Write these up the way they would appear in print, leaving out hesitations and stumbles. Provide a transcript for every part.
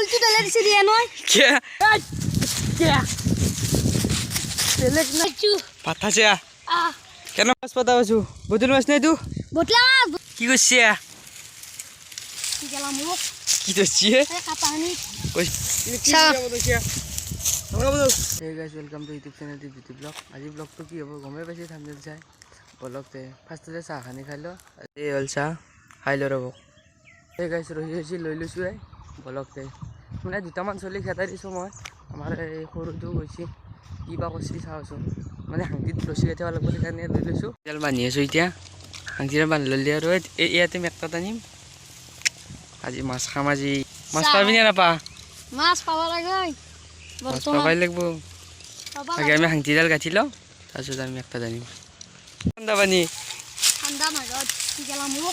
বলছি তাহলে সিরিয়া নয় কে কে তেলেক না চু পাঠাছে আ কেন মাছ পাতা আছো বুতুল মাছ নাই তো বটলা মাছ কি করছে কি গেলাম ও কি করছি এ কাপানি কই চা Hey guys, welcome to YouTube channel Beauty Vlog. আজি ব্লগ তো কি হ'ব গমে পাইছে থাম্বনেল চাই ব্লগতে ফাৰ্ষ্টতে চাহ খানি খাই ল এই হ'ল চাহ খাই ল ৰ'ব এই গাইছ ৰহি হৈছি লৈ লৈছোঁ ব্লগতে মানে দুটামান চলি খেদাই দিছোঁ মই আমাৰ এই সৰুটো গৈছে কিবা কৰিছে চাওঁচোন মানে হাংটিত ৰছী গাঠিব লাগিব সেইকাৰণে লৈ লৈছোঁ তেল বান্ধি আছোঁ এতিয়া হাংটিৰে বান্ধি ল'লি আৰু ইয়াতে মেকটা টানিম আজি মাছ খাম আজি মাছ পাবি নে নাপা মাছ পাব লাগে মাছ পাবাই লাগিব আগে আমি হাংটিডাল গাঠি লওঁ তাৰপিছত আমি একটা জানিম ঠাণ্ডা পানী ঠাণ্ডা মাগত কি গেলাম ও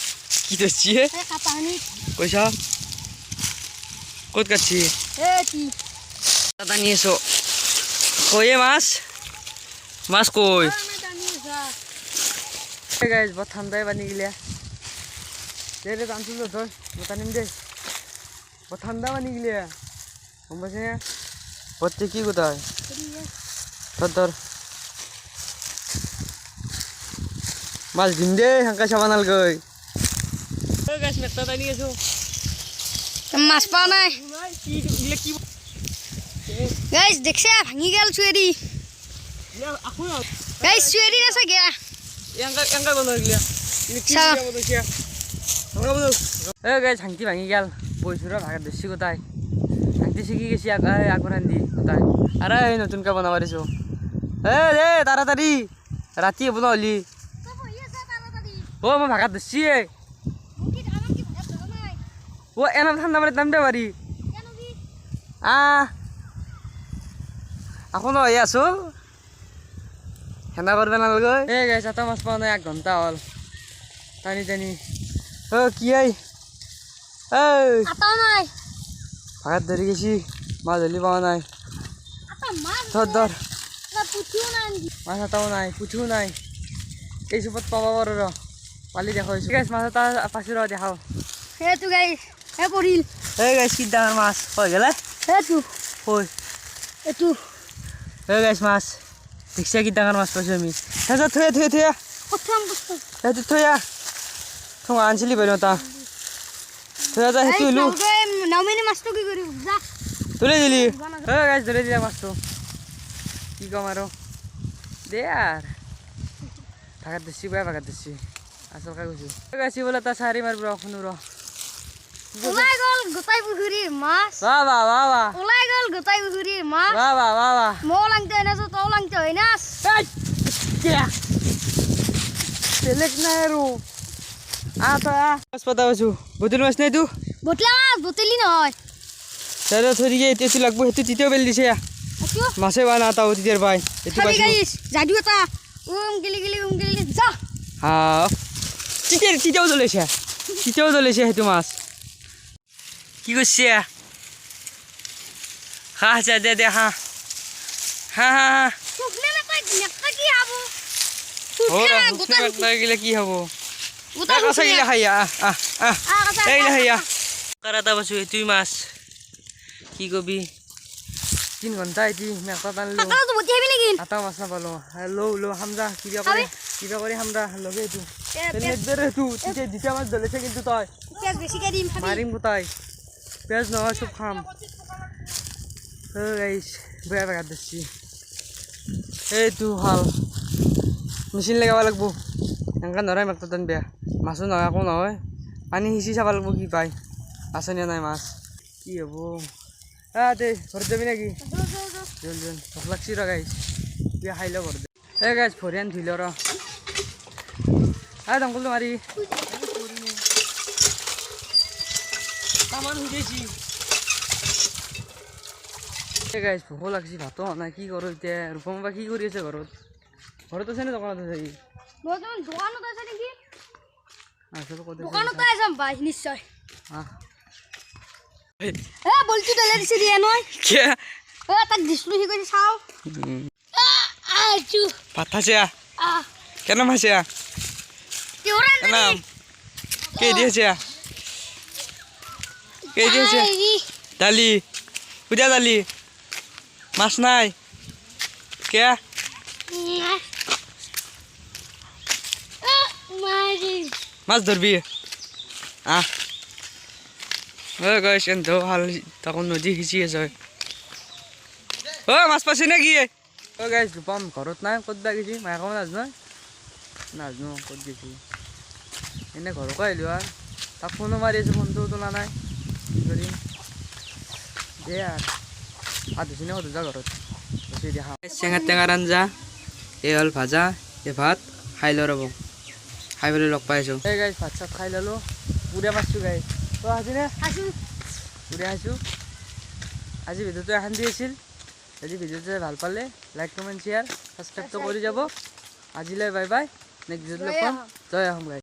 কি ধরছি এ কাপানি কইস ক'ত কাটছি এ কি দাদা নিয়ে এসো কয়ে মাছ মাছ কই আমি জানি যা গাইজ বহুত ঠান্ডায় পানি গিলা দে দে টানছিল ধর গোটা নিম দে বহুত ঠান্ডা পানি গিলা গম পাইছে না পড়তে কি কোথায় ধর ধর মাছ দিম দে হাঙ্কা সাবানাল গই গাইজ মেকটা টানি আছো মাছ পাও নাই কি দিলে কি গাইস দেখছে ভাঙি গেল চুয়েরি আকো গাইস চুয়েরি আছে গিয়া এঙ্কা এঙ্কা বন্ধ গিলা কি চা। বন্ধ কিয়া হাঙ্কা বন্ধ এ গাইজ হাংটি ভাঙি গেল বইছুরা ভাগা দেশি কোথায় হাংটি শিখি গেছি আগুন আন্দি কোথায় আরে এই নতুনকে বনাব দিছো এ রে তাড়াতাড়ি রাতি বনা হলি ও মই ভাগাত দেশি ও এনাম ঠান্ডা মারি নামতে পারি এখন হয়ে আছো হেনা করবে না লগে এ গাইস এত মাছ পাওয়া নাই 1 ঘন্টা হল টানি টানি ও কি এই আতাও নাই ভাগাত ধরে গেছি মাছ ধরলি পাওয়া নাই আতা মাছ ধর ধর না পুঠিও না মাছ এটাও নাই পুঠিও নাই এই সুপত পাবা পারো র পালি দেখো গাইস মাছ এটা পাশে র দেখাও হে তু গাইস হে পড়িল এ গাইস কি ডাঙর মাছ হয়ে গেলে হে তু কই এটু এ গাইস মাছ দেখছি কি ডাঙর মাছ পাইছো আমি হ্যাঁ থুয়া থুয়া থুয়া প্রথম বস্তু এই তো থুয়া থুয়া আনছিলি বাইনো তা থুয়া যা হেতু লু নামিনি মাছটো কি করি যা তুলে দিলি এ গাইস ধরে দিলা মাছটো কি কম আরো দে আর ভাগাত দিছি ভাগাত দিছি আসল কা কইছো এ গাইস বলে তা সারি মারব এখন র ওলাই গল গোটাই পুকুরির মাছ বাহ বাহ বাহ বাহ ওলাই গল গোটাই পুকুরির মাছ বাহ বাহ বাহ বাহ মো লাগতে না তো লাগতে হয় না তেলেক না এরু আতা মাছ পাতা আছো বুতুল মাছ নাই তো বটলা মাছ বতলি নয় তাহলে থরি গিয়ে এতে লাগবো হেতু তৃতীয় বেল দিছে আচ্ছা মাছে বানা তাও তিতের ভাই এতু খালি পাইছো গাইস জাদু এটা গিলি যা হ্যাঁ তৃতীয় জ্বলেছে হেতু মাছ কি করছে হ্যাঁ আচ্ছা দে দে হ্যাঁ হ্যাঁ হ্যাঁ শুকনে না কই নেকা কি আবো ওরা গোটা গেলে কি হবো গোটা কাঁচা গিলা খাইয়া এইলা খাইয়া কাঁচা কারাতা বসু তুই মাছ কি কবি 3 ঘন্টা এটি মেকটা টানলো কাঁচা তো বতি হবি নাকি আটা মাছ না পালো লো হামজা কিবা করে হামজা লগে তু তেলেক দরে তু তিতে দিটা মাছ ধরেছে কিন্তু তই পেঁয়াজ বেশি করে দিম খাবি মারিম কোথায় পেঁয়াজ নহয় সব খাম ও গাইস বেয়া বেয়া দিচ্ছি এই তু ভাল মেচিন লাগাব লাগবো এনেকা নৰাই মেকটা টান বেয়া মাছো নহয় একো নহয় পানী সিঁচি চাব লাগব কি পায় আছে নে নাই মাছ কি হব দে ঘৰত যাবি নাকি জল জল ভোক লাগছি ৰ গাইছ বিয়া খাই ল ঘৰত এই গাইছ ভৰিয়ান ধুই ল ৰ দমকলটো মাৰি তামান শুইছি এই গাইছ ভোক লাগছি ভাতো নাই কি কৰোঁ এতিয়া ৰূপম বা কি কৰি আছে ঘৰত আছে নে দোকানত আছে সি বৰ্তমান দোকানত আছে নেকি আসলে কত দোকানত যাম ভাই নিশ্চয় হ্যাঁ এ বলছি তাহলে সিরিয়া নয় কে এ তাক দিছলু হি কইছে চাও আচু পাঠাছে আ কেন মাছে কেওরা নাম কে দিয়েছে কে দিয়েছে দালি সুধা দালি মাছ নাই কে মাছ ধরবি আহ গাইছ এনতো হাল তখন নদী সিঁচি আছে মাছ পাইছে নে কি গাইছ ৰূপম ঘৰত নাই ক'ত বা গেছি মায়েকো নাজনো ক'ত গেছি এনে ঘৰকো আহিলোঁ আৰু তাক ফোনো মাৰি আছোঁ ফোনটো তোলা নাই কি কৰিম দে আৰু ভাত হৈছে নে ক'ত যা ঘৰত বচি দেখা চেঙাৰ টেঙাৰ আঞ্জা এই হ'ল ভাজা এই ভাত খাই ল ৰ'ব খাই পেলাই লগ পাই আছোঁ এই গাইছ ভাত চাত খাই ল'লোঁ পুৰা মাছছোঁ গাইছ তই আহিনে পুৰা খাইছোঁ আজি ভিডিঅ'টো এখন দি আছিল যদি ভিডিঅ'টো ভাল পালে লাইক কমেণ্ট শ্বেয়াৰ ছাবস্ক্ৰাইবটো কৰি যাব আজিলৈ বাই বাই নেক্সট ভিডিঅ'ত লগ পাম জয় আহোম গাইছ